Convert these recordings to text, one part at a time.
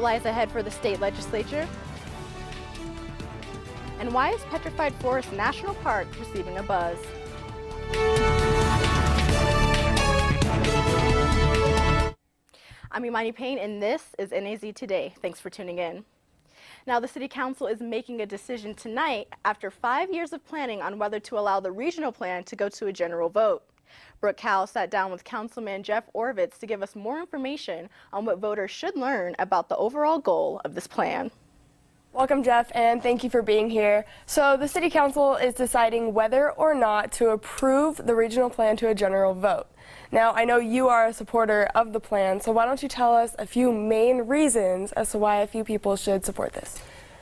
What lies ahead for the state legislature? And why is Petrified Forest National Park receiving a buzz? I'm Imani Payne, and this is NAZ Today. Thanks for tuning in. Now, the City Council is making a decision tonight after 5 years of planning on whether to allow the regional plan to go to a general vote. Brooke Cowell sat down with Councilman Jeff Orvitz to give us more information on what voters should learn about the overall goal of this plan. Welcome, Jeff, and thank you for being here. So the City Council is deciding whether or not to approve the regional plan to a general vote. Now, I know you are a supporter of the plan, so why don't you tell us a few main reasons as to why a few people should support this?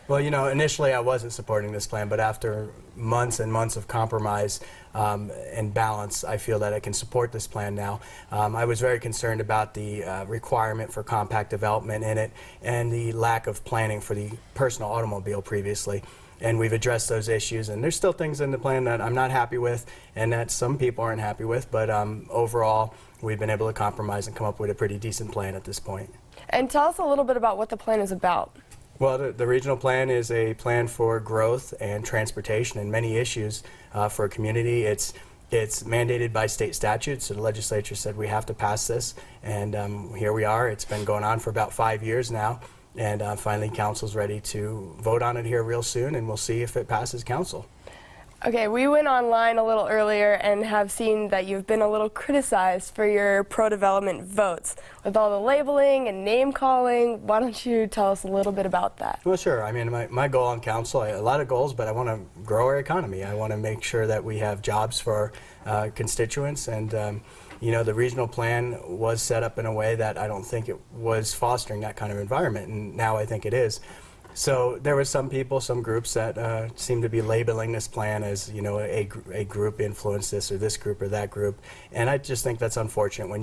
Well, you know, initially I wasn't supporting this plan, but after months and months of compromise and balance, I feel that I can support this plan now. I was very concerned about the requirement for compact development in it and the lack of planning for the personal automobile previously. And we've addressed those issues, and there's still things in the plan that I'm not happy with and that some people aren't happy with, but overall we've been able to compromise and come up with a pretty decent plan at this point. And tell us a little bit about what the plan is about. Well, the regional plan is a plan for growth and transportation and many issues for a community. It's mandated by state statute, so the legislature said we have to pass this, and here we are. It's been going on for about 5 years now, and finally council's ready to vote on it here real soon, and we'll see if it passes council. Okay, we went online a little earlier and have seen that you've been a little criticized for your pro-development votes with all the labeling and name-calling. Why don't you tell us a little bit about that? Well, sure. I mean, my goal on council, a lot of goals, but I want to grow our economy. I want to make sure that we have jobs for our constituents, and you know, the regional plan was set up in a way that I don't think it was fostering that kind of environment, and now I think it is. So there were some people, some groups that seem to be labeling this plan as, you know, a group influenced this or this group or that group, and I just think that's unfortunate. When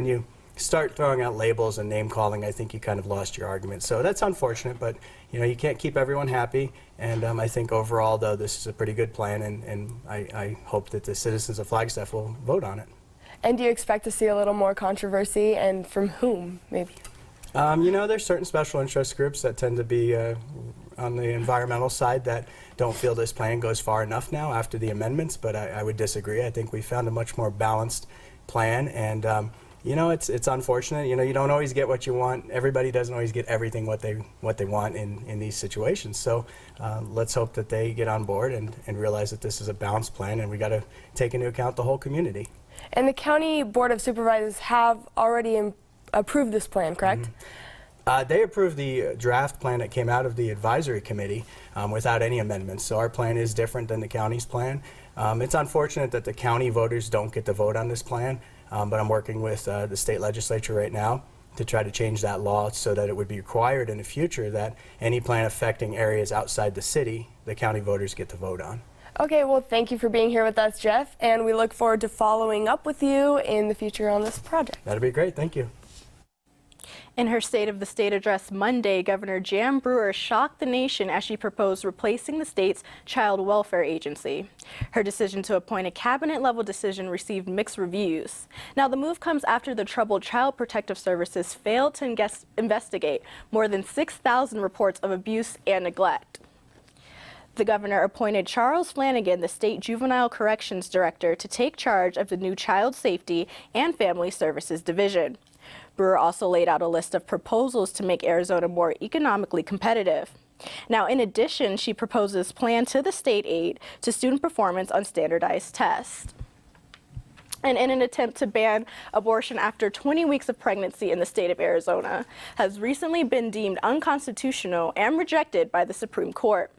you start throwing out labels and name calling, I think you kind of lost your argument. So that's unfortunate, but you know, you can't keep everyone happy, and I think overall though this is a pretty good plan, and I hope that the citizens of Flagstaff will vote on it. And do you expect to see a little more controversy, and from whom maybe? You know, there's certain special interest groups that tend to be on the environmental side that don't feel this plan goes far enough now after the amendments, but I would disagree. I think we found a much more balanced plan, and you know, it's unfortunate. You know, you don't always get what you want. Everybody doesn't always get everything what they want in these situations. So let's hope that they get on board and realize that this is a balanced plan, and we got to take into account the whole community. And the County Board of Supervisors have already approved this plan, correct? Mm-hmm. They approved the draft plan that came out of the advisory committee without any amendments. So our plan is different than the county's plan. It's unfortunate that the county voters don't get to vote on this plan, but I'm working with the state legislature right now to try to change that law so that it would be required in the future that any plan affecting areas outside the city, the county voters get to vote on. Okay, well, thank you for being here with us, Jeff, and we look forward to following up with you in the future on this project. That'll be great. Thank you. In her State of the State address Monday, Governor Jan Brewer shocked the nation as she proposed replacing the state's child welfare agency. Her decision to appoint a cabinet-level decision received mixed reviews. Now, the move comes after the troubled Child Protective Services failed to investigate more than 6,000 reports of abuse and neglect. The governor appointed Charles Flanagan, the state juvenile corrections director, to take charge of the new Child Safety and Family Services Division. Brewer also laid out a list of proposals to make Arizona more economically competitive. Now, in addition, she proposes plan to the state aid to student performance on standardized tests. And in an attempt to ban abortion after 20 weeks of pregnancy in the state of Arizona, has recently been deemed unconstitutional and rejected by the Supreme Court.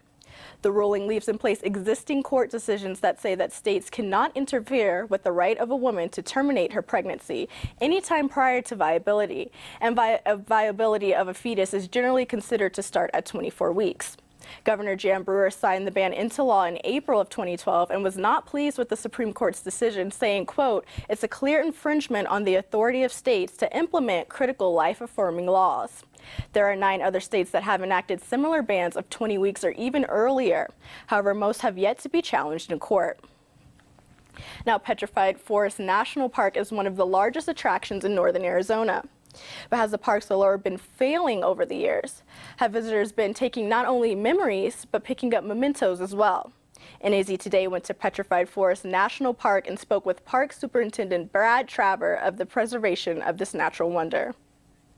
The ruling leaves in place existing court decisions that say that states cannot interfere with the right of a woman to terminate her pregnancy anytime prior to viability, and viability of a fetus is generally considered to start at 24 weeks. Governor Jan Brewer signed the ban into law in April of 2012 and was not pleased with the Supreme Court's decision, saying, quote, "It's a clear infringement on the authority of states to implement critical life-affirming laws." There are 9 other states that have enacted similar bans of 20 weeks or even earlier. However, most have yet to be challenged in court. Now, Petrified Forest National Park is one of the largest attractions in northern Arizona. But has the park's allure been failing over the years? Have visitors been taking not only memories, but picking up mementos as well? NAZ Today went to Petrified Forest National Park and spoke with Park Superintendent Brad Traver of the preservation of this natural wonder.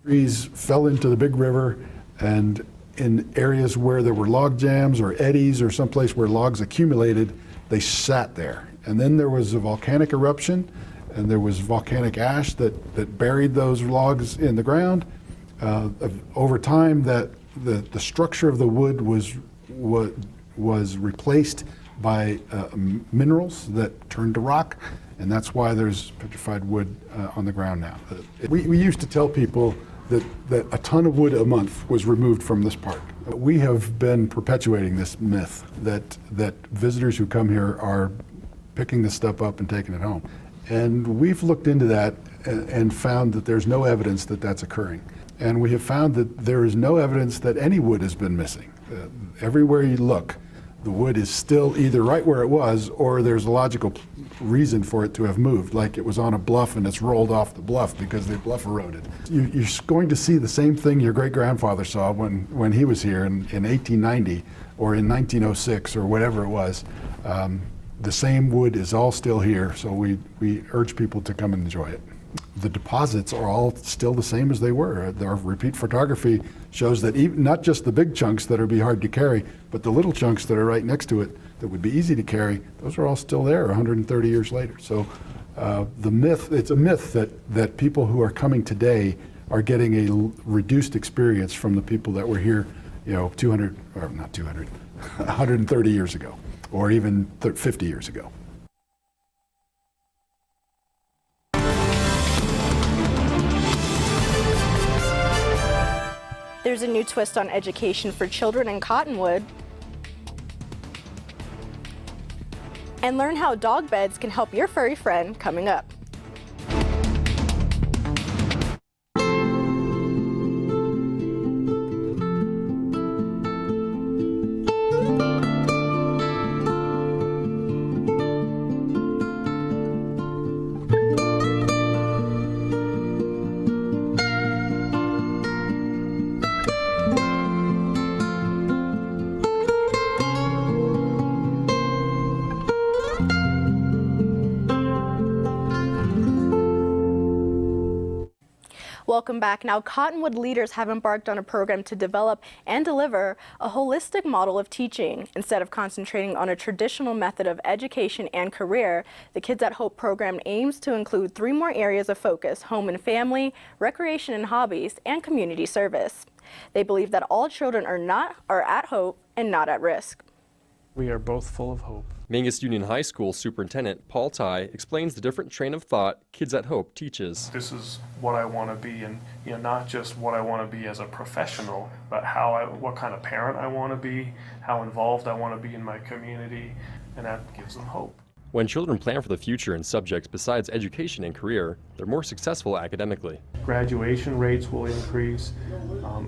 Trees fell into the big river, and in areas where there were log jams or eddies or someplace where logs accumulated, they sat there. And then there was a volcanic eruption, and there was volcanic ash that buried those logs in the ground. Over time, the structure of the wood was replaced by minerals that turned to rock, and that's why there's petrified wood on the ground now. We used to tell people that a ton of wood a month was removed from this park. We have been perpetuating this myth that visitors who come here are picking this stuff up and taking it home. And we've looked into that and found that there's no evidence that that's occurring. And we have found that there is no evidence that any wood has been missing. Everywhere you look, the wood is still either right where it was, or there's a logical reason for it to have moved, like it was on a bluff and it's rolled off the bluff because the bluff eroded. You're going to see the same thing your great-grandfather saw when he was here in 1890 or in 1906 or whatever it was. The same wood is all still here, so we urge people to come and enjoy it. The deposits are all still the same as they were. Our repeat photography shows that even, not just the big chunks that would be hard to carry, but the little chunks that are right next to it that would be easy to carry, those are all still there 130 years later. So it's a myth that people who are coming today are getting a reduced experience from the people that were here, 130 years ago, or even 50 years ago. There's a new twist on education for children in Cottonwood. And learn how dog beds can help your furry friend coming up. Welcome back. Now, Cottonwood leaders have embarked on a program to develop and deliver a holistic model of teaching. Instead of concentrating on a traditional method of education and career, the Kids at Hope program aims to include 3 more areas of focus: home and family, recreation and hobbies, and community service. They believe that all children are at hope and not at risk. We are both full of hope. Mangus Union High School Superintendent Paul Ty explains the different train of thought Kids at Hope teaches. This is what I want to be, and not just what I want to be as a professional, but what kind of parent I want to be, how involved I want to be in my community, and that gives them hope. When children plan for the future in subjects besides education and career, they're more successful academically. Graduation rates will increase,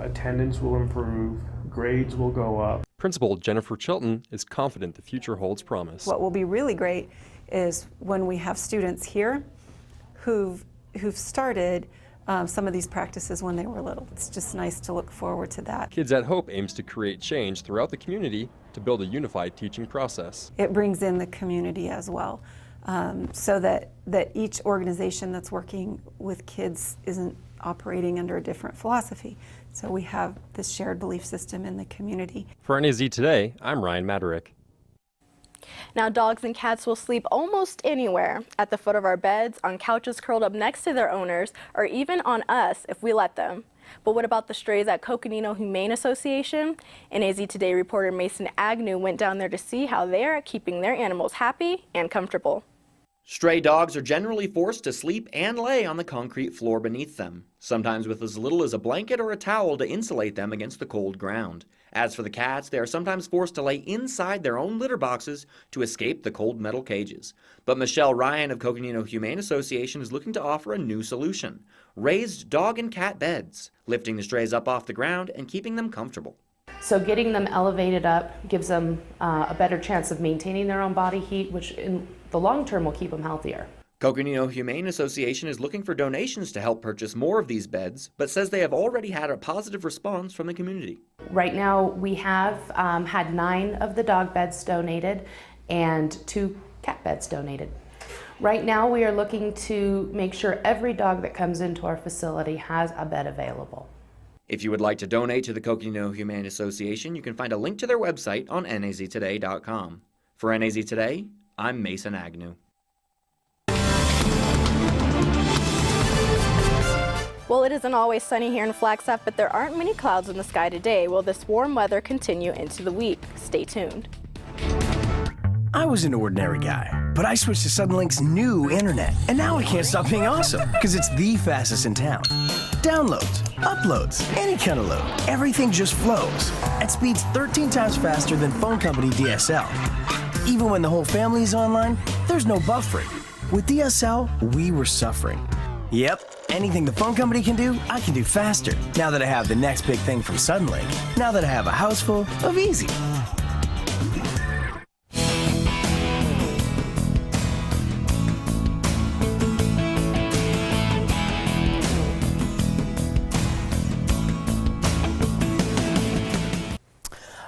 attendance will improve, grades will go up. Principal Jennifer Chilton is confident the future holds promise. What will be really great is when we have students here who've started some of these practices when they were little. It's just nice to look forward to that. Kids at Hope aims to create change throughout the community to build a unified teaching process. It brings in the community as well, so that each organization that's working with kids isn't operating under a different philosophy. So we have this shared belief system in the community. For NAZ Today, I'm Ryan Maderick. Now, dogs and cats will sleep almost anywhere, at the foot of our beds, on couches curled up next to their owners, or even on us if we let them. But what about the strays at Coconino Humane Society? NAZ Today reporter Mason Agnew went down there to see how they are keeping their animals happy and comfortable. Stray dogs are generally forced to sleep and lay on the concrete floor beneath them, sometimes with as little as a blanket or a towel to insulate them against the cold ground. As for the cats, they are sometimes forced to lay inside their own litter boxes to escape the cold metal cages. But Michelle Ryan of Coconino Humane Society is looking to offer a new solution: raised dog and cat beds, lifting the strays up off the ground and keeping them comfortable. So getting them elevated up gives them a better chance of maintaining their own body heat, which in the long term will keep them healthier. Coconino Humane Association is looking for donations to help purchase more of these beds, but says they have already had a positive response from the community. Right now, we have had 9 of the dog beds donated and 2 cat beds donated. Right now, we are looking to make sure every dog that comes into our facility has a bed available. If you would like to donate to the Coconino Humane Association, you can find a link to their website on naztoday.com. For NAZ Today, I'm Mason Agnew. Well, it isn't always sunny here in Flagstaff, but there aren't many clouds in the sky today. Will this warm weather continue into the week? Stay tuned. I was an ordinary guy, but I switched to Suddenlink's new internet, and now I can't stop being awesome, because it's the fastest in town. Downloads, uploads, any kind of load, everything just flows, at speeds 13 times faster than phone company DSL. Even when the whole family is online, there's no buffering. With DSL, we were suffering. Yep, anything the phone company can do, I can do faster. Now that I have the next big thing from Suddenlink. Now that I have a house full of easy.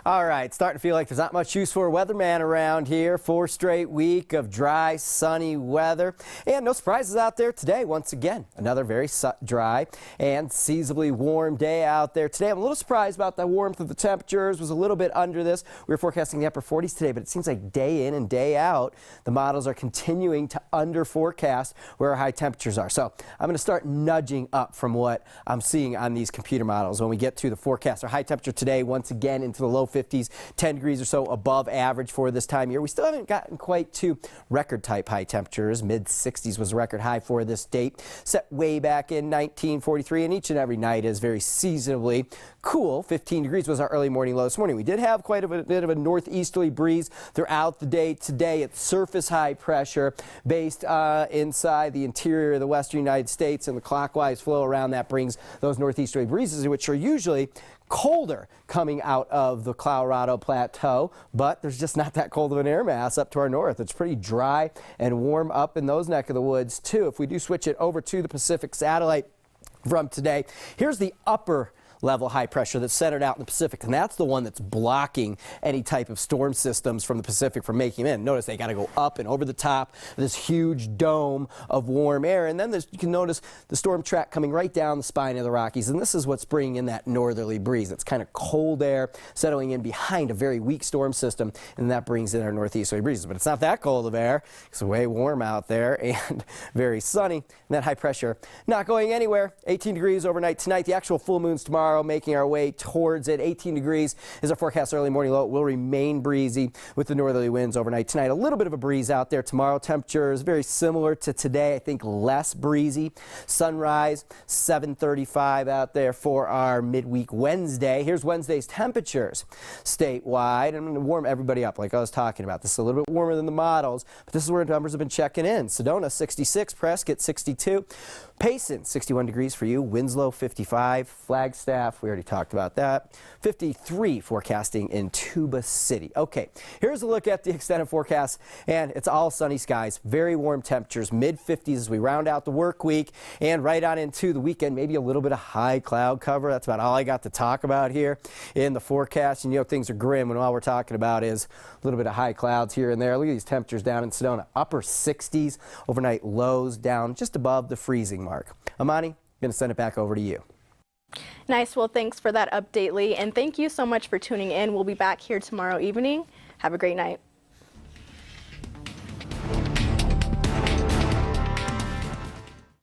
All right, starting to feel like there's not much use for a weatherman around here. 4 straight week of dry, sunny weather. And no surprises out there today. Once again, another very dry and seasonably warm day out there today. I'm a little surprised about the warmth of the temperatures. Was a little bit under this. We were forecasting the upper 40s today, but it seems like day in and day out, the models are continuing to under forecast where our high temperatures are. So I'm going to start nudging up from what I'm seeing on these computer models when we get to the forecast. Our high temperature today, once again, into the low 50s, 10 degrees or so above average for this time of year. We still haven't gotten quite to record type high temperatures. Mid 60s was a record high for this date, set way back in 1943, and each and every night is very seasonably cool. 15 degrees was our early morning low this morning. We did have quite a bit of a northeasterly breeze throughout the day today. It's surface high pressure based inside the interior of the western United States, and the clockwise flow around that brings those northeasterly breezes, which are usually colder coming out of the Colorado Plateau, but there's just not that cold of an air mass up to our north. It's pretty dry and warm up in those neck of the woods too. If we do switch it over to the Pacific satellite from today, here's the upper level high pressure that's centered out in the Pacific, and that's the one that's blocking any type of storm systems from the Pacific from making them in. Notice they got to go up and over the top of this huge dome of warm air, and then you can notice the storm track coming right down the spine of the Rockies, and this is what's bringing in that northerly breeze. It's kind of cold air settling in behind a very weak storm system, and that brings in our northeasterly breezes. But it's not that cold of air. It's way warm out there and very sunny, and that high pressure not going anywhere. 18 degrees overnight tonight. The actual full moon's tomorrow, making our way towards it. 18 degrees is our forecast early morning low. It will remain breezy with the northerly winds overnight tonight. A little bit of a breeze out there tomorrow. Temperature is very similar to today. I think less breezy. Sunrise 7:35 out there for our midweek Wednesday. Here's Wednesday's temperatures statewide. I'm going to warm everybody up like I was talking about. This is a little bit warmer than the models, but this is where numbers have been checking in. Sedona 66, Prescott 62, Payson 61 degrees for you, Winslow 55, Flagstaff, we already talked about that, 53 forecasting in Tuba City. Okay, here's a look at the extended forecast, and it's all sunny skies, very warm temperatures, mid 50s as we round out the work week and right on into the weekend. Maybe a little bit of high cloud cover. That's about all I got to talk about here in the forecast. And you know, things are grim when all we're talking about is a little bit of high clouds here and there. Look at these temperatures down in Sedona, upper 60s, overnight lows down just above the freezing mark. Amani, I'm going to send it back over to you. Nice. Well, thanks for that update, Lee. And thank you so much for tuning in. We'll be back here tomorrow evening. Have a great night.